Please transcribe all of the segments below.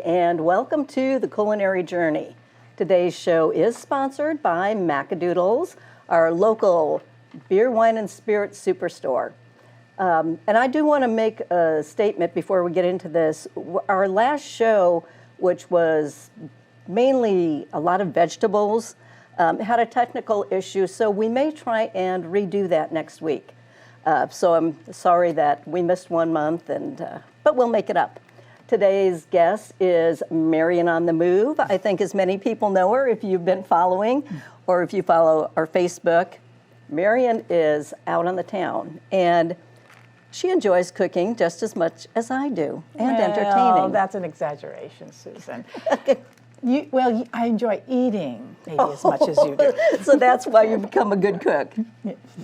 and welcome to the Culinary Journey. Today's show is sponsored by Macadoodles, our local beer, wine, and spirits superstore. And I do want to make a statement before we get into this. Our last show, which was mainly a lot of vegetables, had a technical issue, so we may try and redo that next week. So I'm sorry that we missed 1 month, but we'll make it up. Today's guest is Marion on the Move. I think as many people know her if you've been following or if you follow our Facebook. Marion is out on the town, and she enjoys cooking just as much as I do, and entertaining. That's an exaggeration, Susan. I enjoy eating maybe as much as you do. So that's why you become a good cook.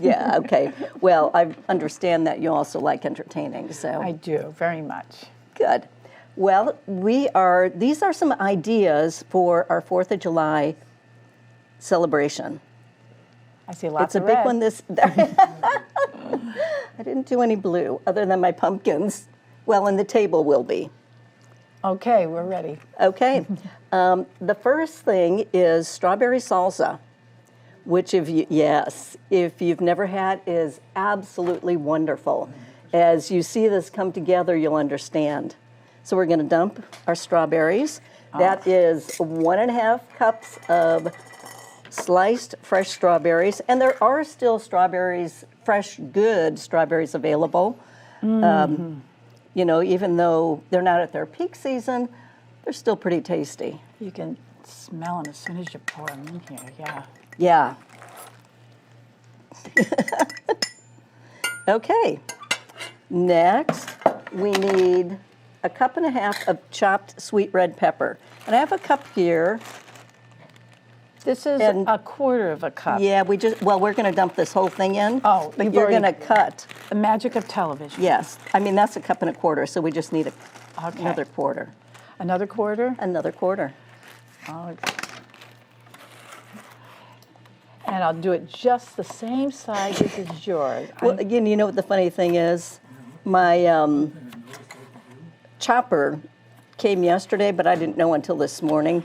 Yeah, okay. Well, I understand that you also like entertaining, so. I do, very much. Good. Well, these are some ideas for our 4th of July celebration. I see lots of red. It's a big one I didn't do any blue other than my pumpkins. Well, and the table will be. Okay, we're ready. Okay. The first thing is strawberry salsa, which if you've never had, is absolutely wonderful. As you see this come together, you'll understand. So we're going to dump our strawberries. That is 1.5 cups of sliced fresh strawberries, and there are still strawberries, fresh, good strawberries available. Even though they're not at their peak season, they're still pretty tasty. You can smell them as soon as you pour them in here, yeah. Yeah. Okay. Next, we need 1.5 cups of chopped sweet red pepper. And I have a cup here. This is 1/4 cup. Yeah, we're going to dump this whole thing in. Oh, but you're going to cut. The magic of television. Yes. I mean, that's 1.25 cups, so we just need another quarter. Another quarter? Another quarter. Oh. And I'll do it just the same size as yours. Well, again, you know what the funny thing is? My chopper came yesterday, but I didn't know until this morning.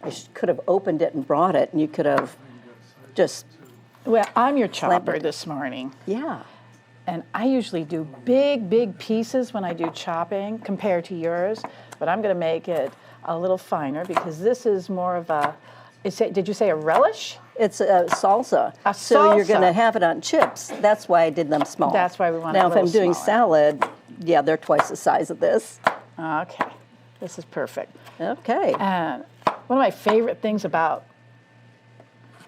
I could have opened it and brought it, and you could have just... Well, I'm your chopper this morning. Yeah. And I usually do big pieces when I do chopping compared to yours, but I'm going to make it a little finer because this is more of a... Did you say a relish? It's a salsa. So you're going to have it on chips. That's why I did them small. That's why we want it Now, a little if I'm doing smaller. salad, yeah, they're twice the size of this. Okay. This is perfect. Okay. And one of my favorite things about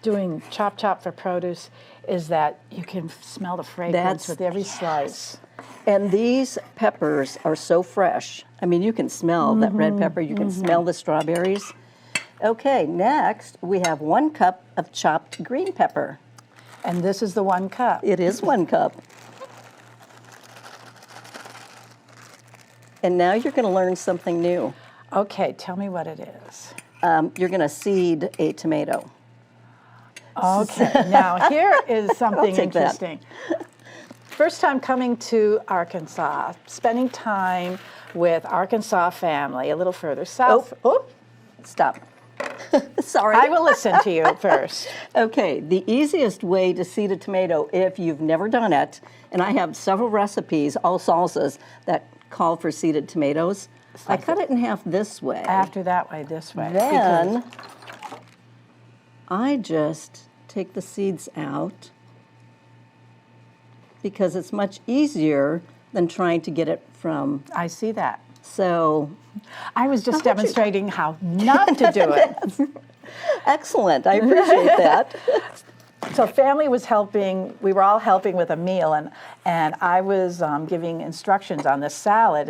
doing chop for produce is that you can smell the fragrance with every slice. And these peppers are so fresh. I mean, you can smell that red pepper. You can smell the strawberries. Okay, next we have 1 cup of chopped green pepper. And this is the 1 cup. It is 1 cup. And now you're going to learn something new. Okay, tell me what it is. You're going to seed a tomato. Okay, now here is something interesting. That. First time coming to Arkansas, spending time with Arkansas family a little further south. Oh, stop. Sorry. I will listen to you first. Okay, the easiest way to seed a tomato if you've never done it, and I have several recipes, all salsas, that call for seeded tomatoes. I cut it in half this way. After that way, this way. Then I just take the seeds out because it's much easier than trying to get it from. I see that. So I was just demonstrating how not to do it. Excellent. I appreciate that. So family was helping. We were all helping with a meal, and I was giving instructions on this salad,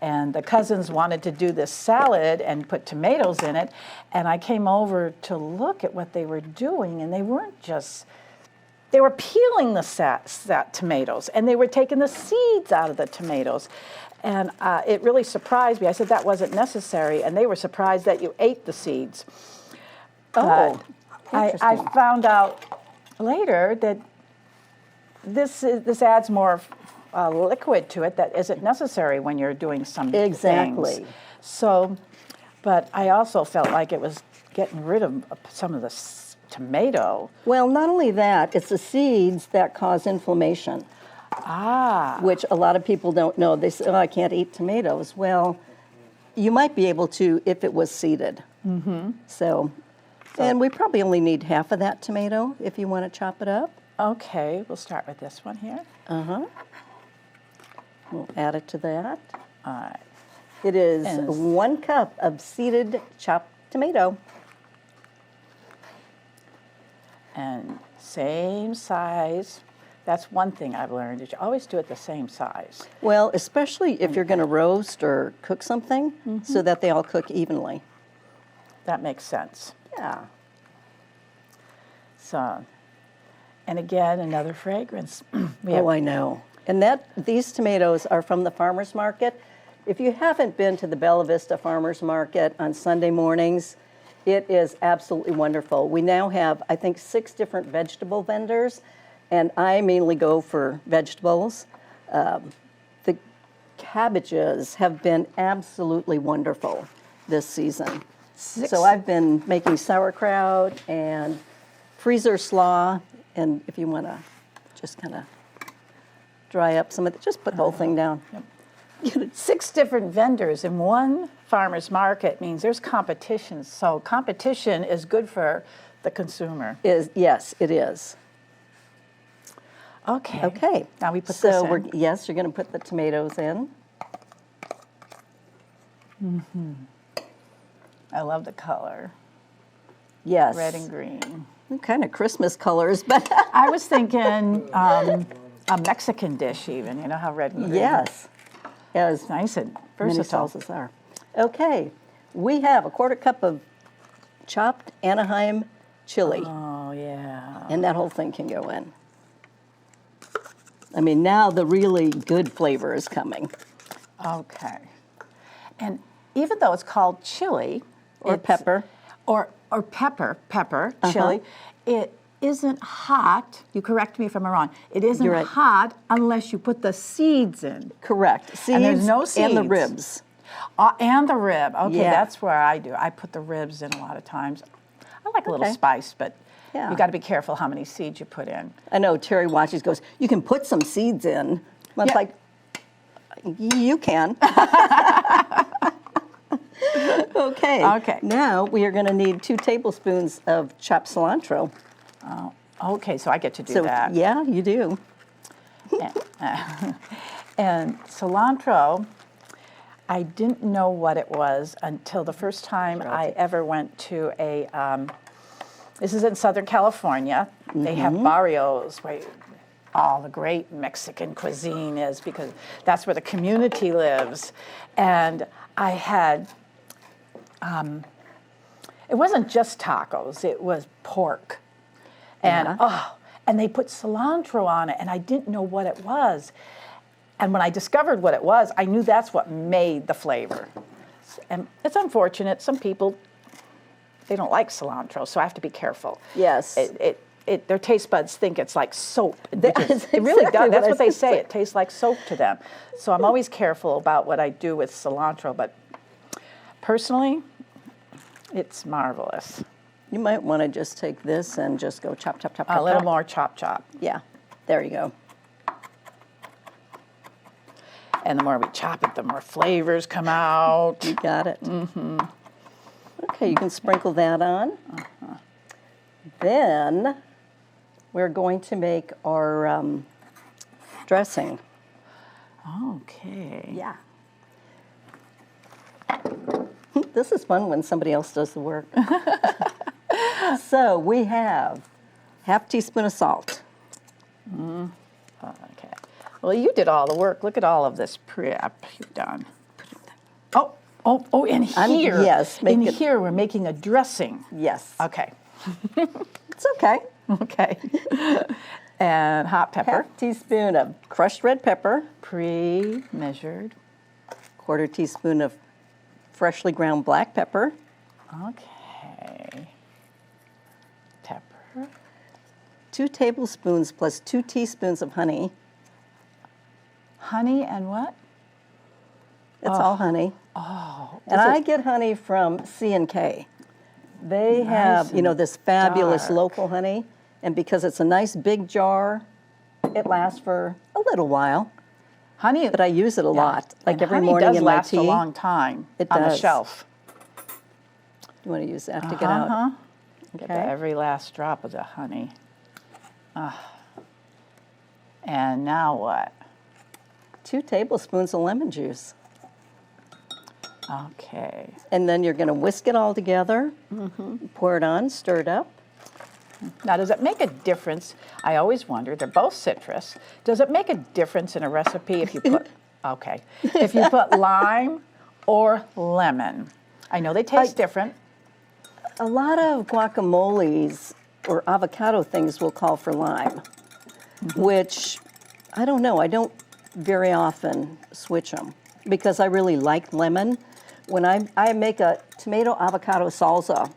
and the cousins wanted to do this salad and put tomatoes in it, and I came over to look at what they were doing, and they weren't just. They were peeling the tomatoes, and they were taking the seeds out of the tomatoes. And it really surprised me. I said that wasn't necessary, and they were surprised that you ate the seeds. Oh, I found out later that this adds more liquid to it that isn't necessary when you're doing some Exactly. things. So, but I also felt like it was getting rid of some of the tomato. Well, not only that, it's the seeds that cause inflammation, which a lot of people don't know. They say, oh, I can't eat tomatoes. Well, you might be able to if it was seeded. So, and we probably only need half of that tomato if you want to chop it up. Okay, we'll start with this one here. We'll add it to that. All right. It is And 1 cup of seeded chopped tomato. And same size. That's one thing I've learned, is you always do it the same size. Well, especially if you're going to roast or cook something so that they all cook evenly. That makes sense. Yeah. So, and again, another fragrance. Oh, I know. And these tomatoes are from the farmer's market. If you haven't been to the Bella Vista Farmer's Market on Sunday mornings, it is absolutely wonderful. We now have, I think, 6 different vegetable vendors, and I mainly go for vegetables. The cabbages have been absolutely wonderful this season. So I've been making sauerkraut and freezer slaw, and if you want to just kind of dry up some of it, just put the whole thing down. 6 different vendors in one farmer's market means there's competition. So competition is good for the consumer. Yes, it is. Okay. Okay. Now we put so this in. Yes, you're going to put the tomatoes in. I love the color, Yes. red and green. Kind of Christmas colors, but I was thinking a Mexican dish even, you know how red and green. yes. As Nice and many versatile. salsas are. Okay. We have a 1/4 cup of chopped Anaheim chili, Oh, yeah. and that whole thing can go in. I mean, now the really good flavor is coming. Okay. And even though it's called chili. Or it's- pepper. Or pepper, chili, it isn't hot. You correct me if I'm wrong. It isn't You're right. hot unless you put the seeds in. Correct. Seeds And there's no and the seeds. ribs. And the rib. Okay, Yeah. that's where I do. I put the ribs in a lot of times. I like a little Okay. spice, but Yeah. you got to be careful how many seeds you put in. I know Terry watches, goes, you can put some seeds in. I'm Yeah. like, you can. Okay. Now we are going to need 2 tablespoons of chopped cilantro. Okay, so I get to do So that. yeah, you do. And cilantro, I didn't know what it was until the first time I ever went to a, this is in Southern California. They have barrios where all the great Mexican cuisine is, because that's where the community lives. And I had, it wasn't just tacos, it was pork. And and they put cilantro on it, and I didn't know what it was. And when I discovered what it was, I knew that's what made the flavor. And it's unfortunate, some people, they don't like cilantro, so I have to be careful. Yes. Their taste buds think it's like soap. That which is- is it really exactly does. That's what I what they was say. gonna It tastes like soap to them. So I'm always careful about what I do with cilantro, but personally, it's marvelous. You might want to just take this and just go chop, chop, chop, A chop, little chop. more chop. Yeah, there you go. And the more we chop it, the more flavors come out. You got it. Okay, you can sprinkle that on. Then we're going to make our dressing. Okay. Yeah. This is fun when somebody else does the work. So we have 1/2 teaspoon of salt. Okay. Well, you did all the work. Look at all of this prep you've done. Oh, in here. yes, make in it- here, we're making a dressing. Yes. Okay. It's okay. Okay. And hot pepper. 1/2 teaspoon of crushed red pepper. Pre-measured. 1/4 teaspoon of freshly ground black pepper. Okay. Pepper. 2 tablespoons plus 2 teaspoons of honey. Honey and what? It's all honey. Oh, And I get honey from C&K. They have, you know, this fabulous dark. local honey, and because it's a nice big jar, it lasts for a little while. honey, But I use it a lot, like and every honey morning does in my last tea. a long time It on the does. shelf. You want to use that to get out? Get Okay. every last drop of the honey. And now what? 2 tablespoons of lemon juice. Okay. And then you're going to whisk it all together, pour it on, stir it up. Now, does it make a difference? I always wonder, they're both citrus. Does it make a difference in a recipe if you put, okay, if you put lime or lemon? I know they taste different. A lot of guacamoles or avocado things will call for lime, which I don't know. I don't very often switch them because I really like lemon. When I make a tomato avocado salsa,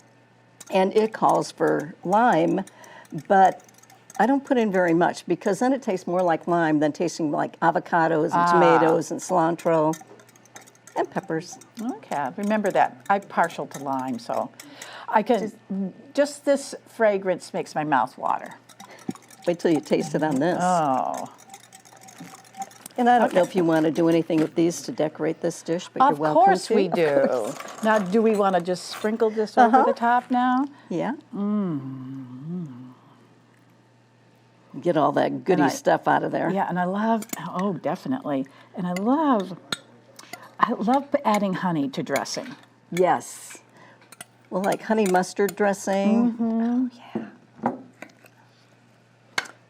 and it calls for lime, but I don't put in very much because then it tastes more like lime than tasting like avocados and tomatoes and cilantro and peppers. Okay, remember that. I'm partial to lime, so I can, just this fragrance makes my mouth water. Wait till you taste it on this. Oh. And I don't know if you want to do anything with these to decorate this dish, but you're Of welcome course to. we do. Now, do we want to just sprinkle this over the top now? Yeah. Get all that goody stuff out of there. Yeah, and I love, oh, definitely. And I love adding honey to dressing. Yes. Well, like honey mustard dressing. Oh, yeah.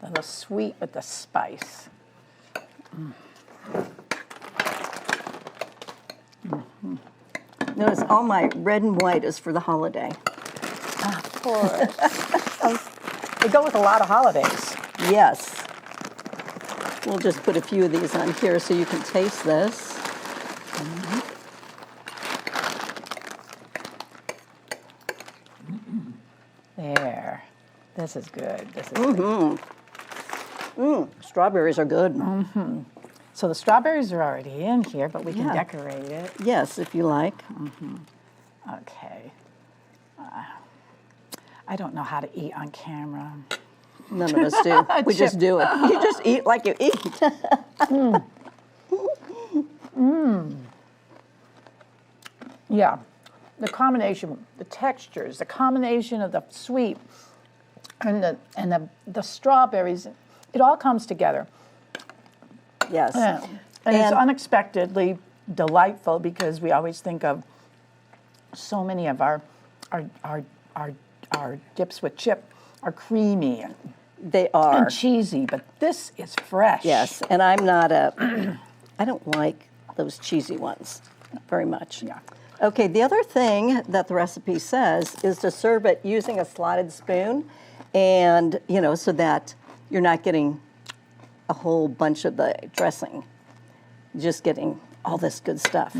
A little sweet with the spice. Notice all my red and white is for the holiday. Of course. We go with a lot of holidays. Yes. We'll just put a few of these on here so you can taste this. There. This is good. This is good. Strawberries are good. So the strawberries are already in here, but we can Yeah. decorate it. Yes, if you like. Okay. I don't know how to eat on camera. None of us do. We just do it. You just eat like you eat. Yeah. The combination, the textures, the combination of the sweet and the strawberries, it all comes together. Yes. And it's unexpectedly delightful because we always think of so many of our dips with chip are creamy They are. and cheesy, but this is fresh. Yes, and I'm not I don't like those cheesy ones very much. Yeah. Okay, the other thing that the recipe says is to serve it using a slotted spoon, and, you know, so that you're not getting a whole bunch of the dressing, just getting all this good stuff.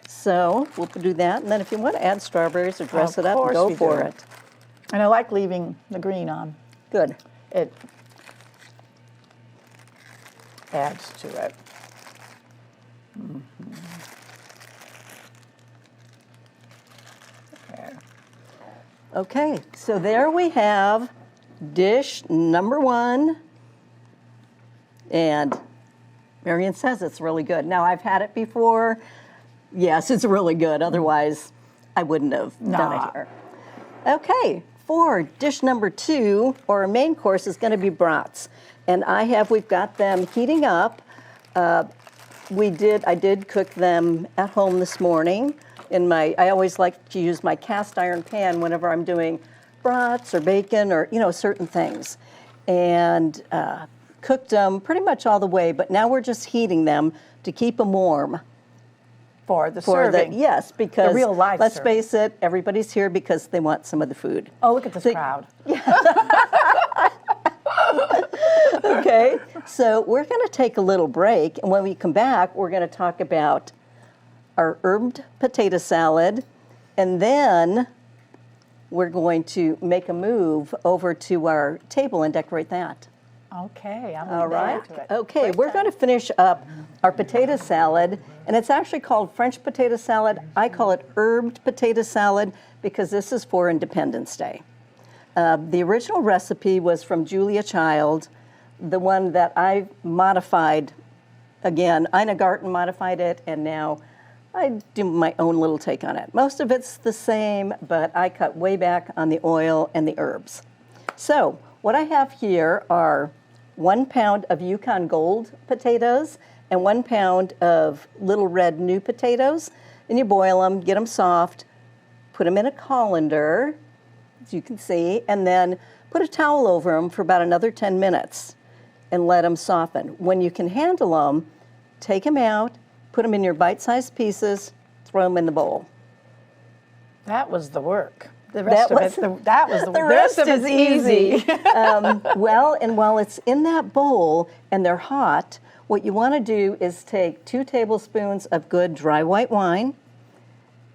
So we'll do that, and then if you want to add strawberries or dress Of it up, course go we for do. it. And I like leaving the green on. Good. It adds to it. There. Okay, so there we have dish number 1. And Marion says it's really good. Now, I've had it before. Yes, it's really good. Otherwise, I wouldn't have done Nah. it here. Okay, for dish number 2, or our main course, is going to be brats. And we've got them heating up. I did cook them at home this morning. I always like to use my cast iron pan whenever I'm doing brats or bacon or, you know, certain things. And cooked them pretty much all the way, but now we're just heating them to keep them warm. For the serving. Yes, because real live let's serving. face it, everybody's here because they want some of the food. Oh, look at this crowd. Okay, so we're going to take a little break, and when we come back, we're going to talk about our herbed potato salad, and then we're going to make a move over to our table and decorate that. Okay, I'm All right. into it. Okay, we're going to finish up our potato salad, and it's actually called French potato salad. I call it herbed potato salad because this is for Independence Day. The original recipe was from Julia Child. The one that I modified, again, Ina Garten modified it, and now I do my own little take on it. Most of it's the same, but I cut way back on the oil and the herbs. So what I have here are 1 pound of Yukon Gold potatoes and 1 pound of Little Red New potatoes. And you boil them, get them soft, put them in a colander, as you can see, and then put a towel over them for about another 10 minutes and let them soften. When you can handle them, take them out, put them in your bite-sized pieces, throw them in the bowl. That was the work. The rest That of it, that was the rest of is it's easy. Well, and while it's in that bowl and they're hot, what you want to do is take 2 tablespoons of good dry white wine,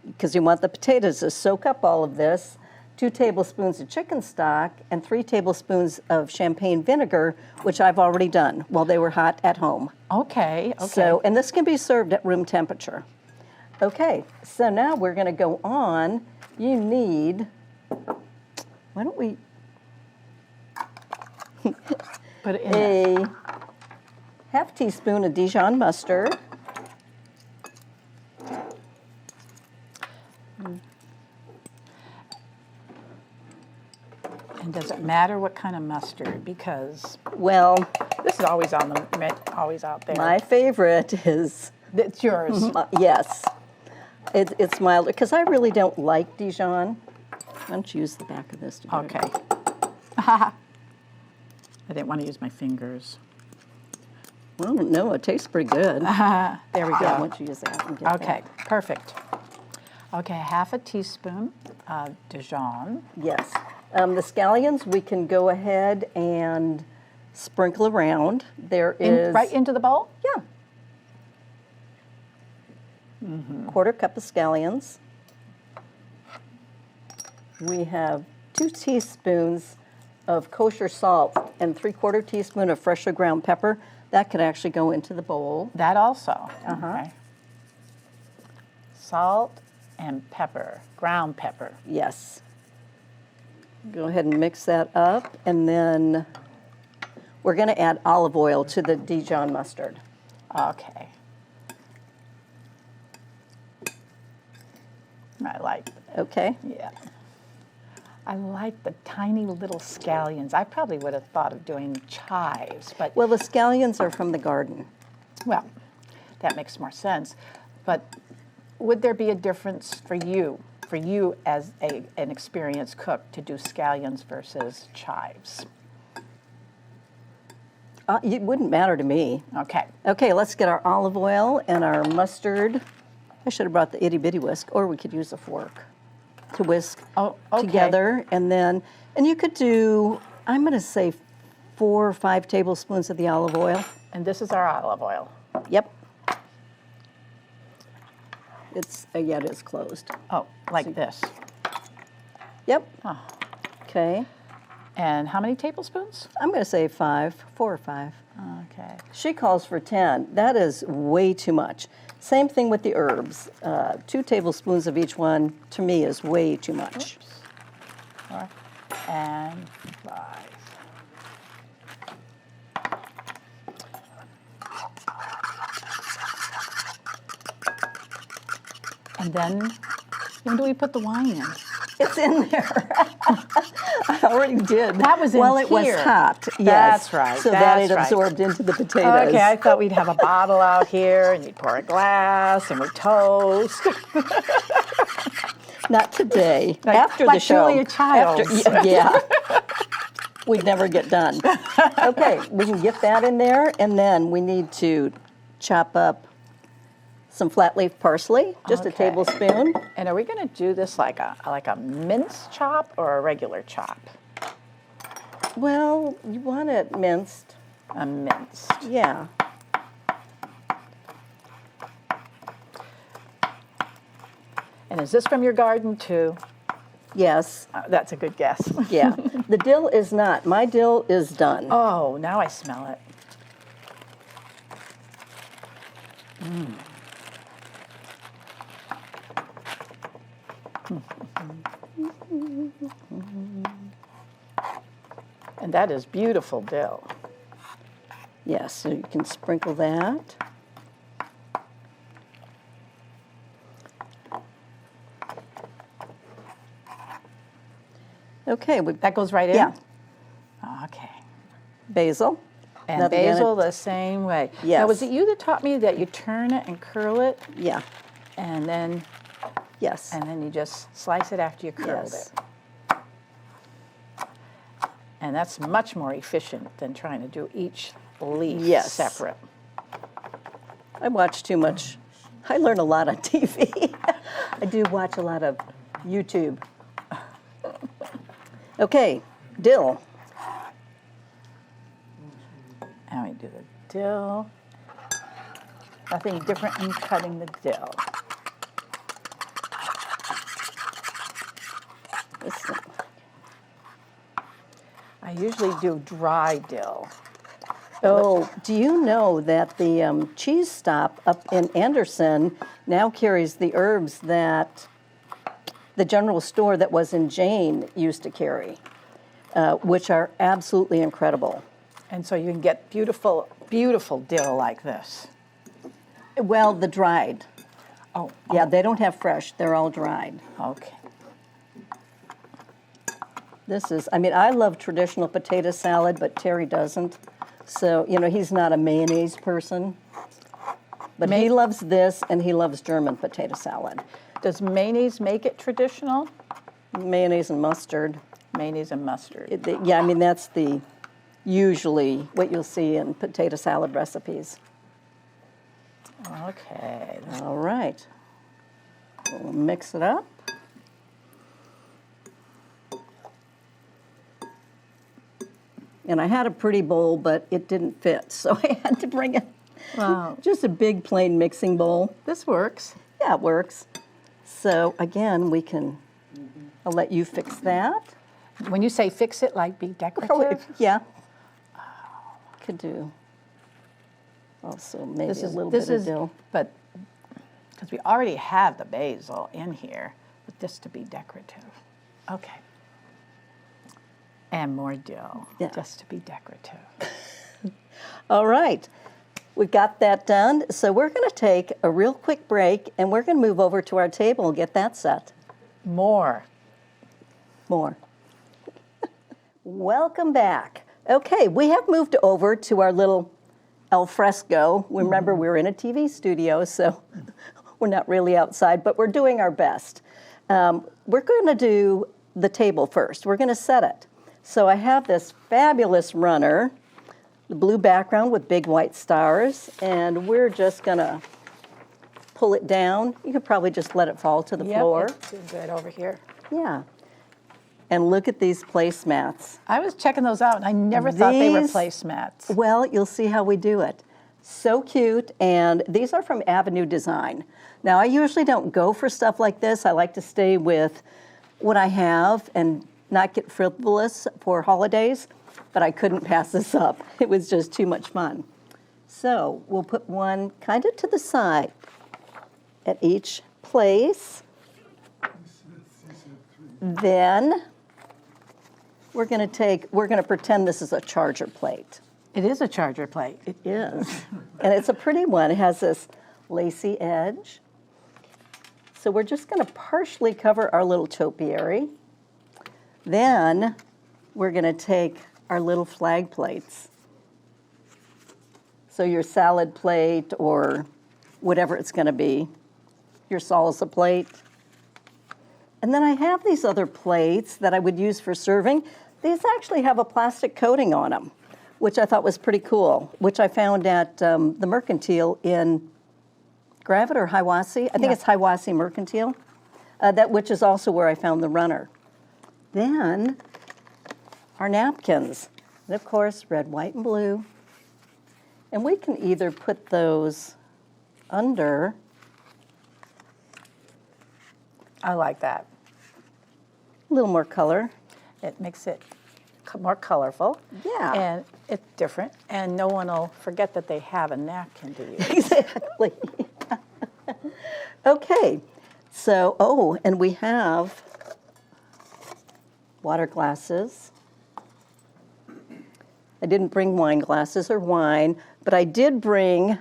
because you want the potatoes to soak up all of this, 2 tablespoons of chicken stock, and 3 tablespoons of champagne vinegar, which I've already done while they were hot at home. Okay. So, and this can be served at room temperature. Okay, so now we're going to go on. You need, why don't we, Put it in there. a half teaspoon of Dijon mustard. And does it matter what kind of mustard? Because Well, this is always always out there. my favorite is, It's yours. yes, it's milder, because I really don't like Dijon. Why don't you use the back of this? To do it? Okay. I didn't want to use my fingers. Well, no, it tastes pretty good. There we Yeah, why go. don't you use that and get Okay, that? perfect. Okay, half a teaspoon of Dijon. Yes. The scallions, we can go ahead and sprinkle around. There is Right into the bowl? Yeah. Quarter cup of scallions. We have 2 teaspoons of kosher salt and 3/4 teaspoon of freshly ground pepper. That could actually go into the bowl. That also. Okay. Salt and pepper, ground pepper. Yes. Go ahead and mix that up, and then we're going to add olive oil to the Dijon mustard. Okay. I like, Okay? yeah. I like the tiny little scallions. I probably would have thought of doing chives, but Well, the scallions are from the garden. well, that makes more sense. But would there be a difference for you as an experienced cook to do scallions versus chives? It wouldn't matter to me. Okay. Okay, let's get our olive oil and our mustard. I should have brought the itty bitty whisk, or we could use a fork to whisk Oh, okay. together. And you could do, I'm going to say 4 or 5 tablespoons of the olive oil. And this is our olive oil. Yep. Yeah, it is closed. Oh, like this. Yep. Oh. Okay. And how many tablespoons? I'm going to say 4 or 5. Okay. She calls for 10. That is way too much. Same thing with the herbs. 2 tablespoons of each one, to me, is way too much. 4 and 5. And then, when do we put the wine in? It's in there. I already did. That was in Well, it was here. hot. Yes. That's right, So that it that's right. absorbed into the potatoes. Okay, I thought we'd have a bottle out here, and you'd pour a glass, and we'd toast. Not today. Like- After like the show. Julia Childs. Yeah. We'd never get done. Okay, we can get that in there, and then we need to chop up some flat leaf parsley, just a Okay. tablespoon. And are we going to do this like a mince chop or a regular chop? Well, you want it minced. A minced. Yeah. And is this from your garden too? Yes. That's a good guess. Yeah. The dill is not. My dill is done. Oh, now I smell it. And that is beautiful dill. Yes, so you can sprinkle that. Okay, That goes right in? Yeah. Okay. Basil. And Nothing in basil it. the same way. Yes. Now, was it you that taught me that you turn it and curl it, Yeah. and then Yes. you just slice it after you curled Yes. it? And that's much more efficient than trying to do each leaf Yes. separate. I watch too much. I learn a lot on TV. I do watch a lot of YouTube. Okay, dill. Now we do the dill. Nothing different in cutting the dill. This one. I usually do dry dill. Oh, do you know that the cheese stop up in Anderson now carries the herbs that the general store that was in Jane used to carry, which are absolutely incredible. And so you can get beautiful, beautiful dill like this. Well, the dried. Oh, Yeah, they don't have fresh. They're all dried. okay. This is, I mean, I love traditional potato salad, but Terry doesn't. So, you know, he's not a mayonnaise person. But he loves this, and he loves German potato salad. Does mayonnaise make it traditional? Mayonnaise and mustard. Mayonnaise and mustard. Yeah, I mean, that's the usually what you'll see in potato salad recipes. Okay. All right. We'll mix it up. And I had a pretty bowl, but it didn't fit, so I had to bring just a big plain mixing bowl. This works. Yeah, it works. So again, I'll let you fix that. When you say fix it, like be decorative? Yeah. Could do also maybe a little bit of dill. But because we already have the basil in here, but this to be decorative. Okay. And more dill, just to be decorative. All right. We've got that done. So we're going to take a real quick break, and we're going to move over to our table and get that set. More. Welcome back. Okay, we have moved over to our little al fresco. Remember, we're in a TV studio, so we're not really outside, but we're doing our best. We're going to do the table first. We're going to set it. So I have this fabulous runner, the blue background with big white stars, and we're just going to pull it down. You could probably just let it fall to the floor. It's doing good over here. Yeah. And look at these placemats. I was checking those out, and I never thought they were These- placemats. Well, you'll see how we do it. So cute, and these are from Avenue Design. Now, I usually don't go for stuff like this. I like to stay with what I have and not get frivolous for holidays, but I couldn't pass this up. It was just too much fun. So we'll put one kind of to the side at each place. Then we're going to pretend this is a charger plate. It is a charger plate. It is. And it's a pretty one. It has this lacy edge. So we're just going to partially cover our little topiary. Then we're going to take our little flag plates. So your salad plate or whatever it's going to be, your salsa plate. And then I have these other plates that I would use for serving. These actually have a plastic coating on them, which I thought was pretty cool, which I found at the Mercantile in Gravette or Hiwassee. I think it's Hiwassee Mercantile, which is also where I found the runner. Then our napkins, and of course, red, white, and blue. And we can either put those under. I like that. A little more color. It makes it more colorful. Yeah. And it's different, and no one will forget that they have a napkin to use. Exactly. Okay, so, and we have water glasses. I didn't bring wine glasses or wine, but I did bring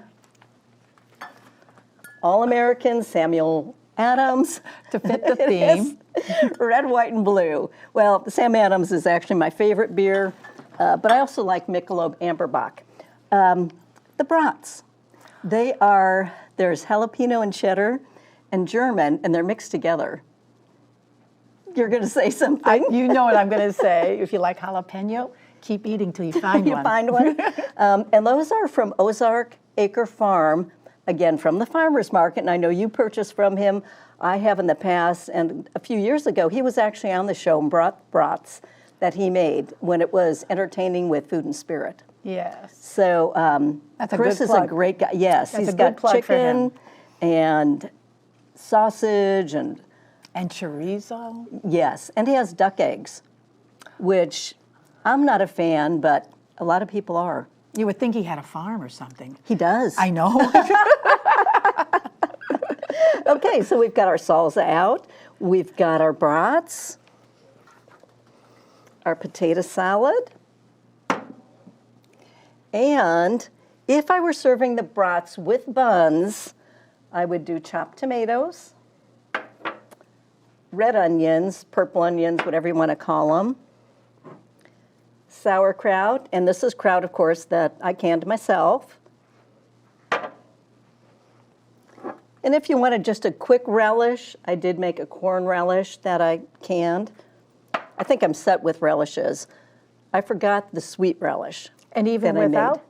All-American Samuel Adams. To fit the theme. Red, white, and blue. Well, the Sam Adams is actually my favorite beer, but I also like Michelob Amberbach. The brats. There's jalapeno and cheddar and German, and they're mixed together. You're going to say something. You know what I'm going to say. If you like jalapeno, keep eating till you find one. You find one. And those are from Ozark Acre Farm, again, from the farmer's market, and I know you purchased from him. I have in the past, and a few years ago, he was actually on the show and brought brats that he made when it was Entertaining with Food and Spirit. Yes. So That's a Chris good is plug. a great guy. Yes, That's he's a got good plug for him. chicken and sausage and chorizo. yes, and he has duck eggs, which I'm not a fan, but a lot of people are. You would think he had a farm or something. He does. I know. Okay, so we've got our salsa out. We've got our brats, our potato salad. And if I were serving the brats with buns, I would do chopped tomatoes, red onions, purple onions, whatever you want to call them, sauerkraut, and this is kraut, of course, that I canned myself. And if you wanted just a quick relish, I did make a corn relish that I canned. I think I'm set with relishes. I forgot the sweet relish. And even that I made. without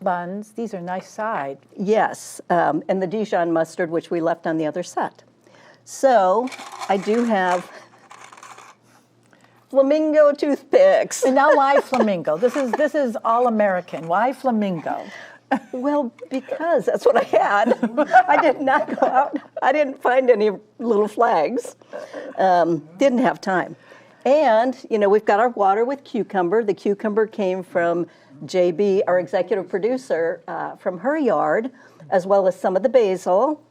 buns, these are nice side. Yes, and the Dijon mustard, which we left on the other set. So I do have flamingo toothpicks. And now why flamingo? This is all American. Why flamingo? Well, because that's what I had. I did not go out. I didn't find any little flags. Didn't have time. And, we've got our water with cucumber. The cucumber came from JB, our executive producer, from her yard, as well as some of the basil.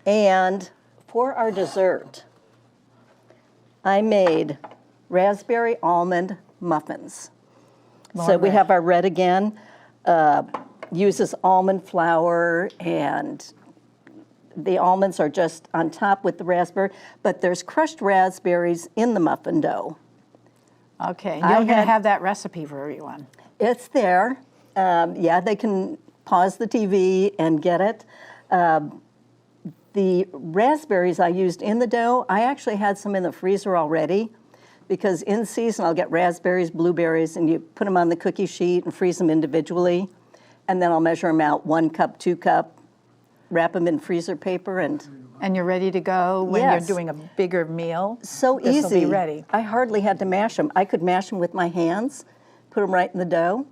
And for our dessert, I made raspberry almond muffins. So we have our red again. Uses almond flour, and the almonds are just on top with the raspberry, but there's crushed raspberries in the muffin dough. Okay, you're going to have that recipe for everyone. It's there. Yeah, they can pause the TV and get it. The raspberries I used in the dough, I actually had some in the freezer already, because in season I'll get raspberries, blueberries, and you put them on the cookie sheet and freeze them individually. And then I'll measure them out, 1 cup, 2 cup, wrap them in freezer paper, and you're ready to go when Yes. you're doing a bigger meal. so This'll easy. be ready. I hardly had to mash them. I could mash them with my hands, put them right in the dough,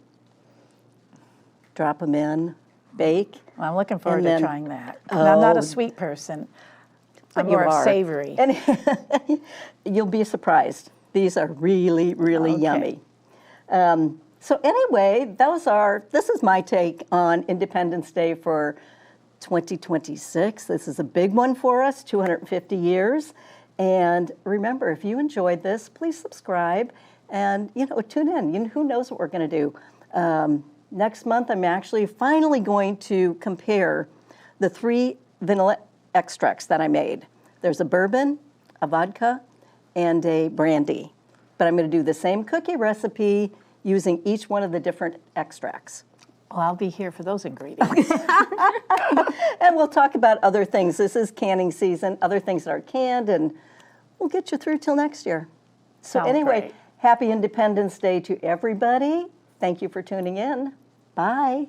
drop them in, bake. Well, I'm looking forward And to then- trying that. And I'm not Oh. a sweet person. But I'm you more are. savory. And you'll be surprised. These are really, really Okay. yummy. So anyway, this is my take on Independence Day for 2026. This is a big one for us, 250 years. And remember, if you enjoyed this, please subscribe and, tune in. Who knows what we're going to do. Next month, I'm actually finally going to compare the 3 vanilla extracts that I made. There's a bourbon, a vodka, and a brandy. But I'm going to do the same cookie recipe using each one of the different extracts. Well, I'll be here for those ingredients. And we'll talk about other things. This is canning season, other things that are canned, and we'll get you through till next year. So Sounds anyway, great. happy Independence Day to everybody. Thank you for tuning in. Bye.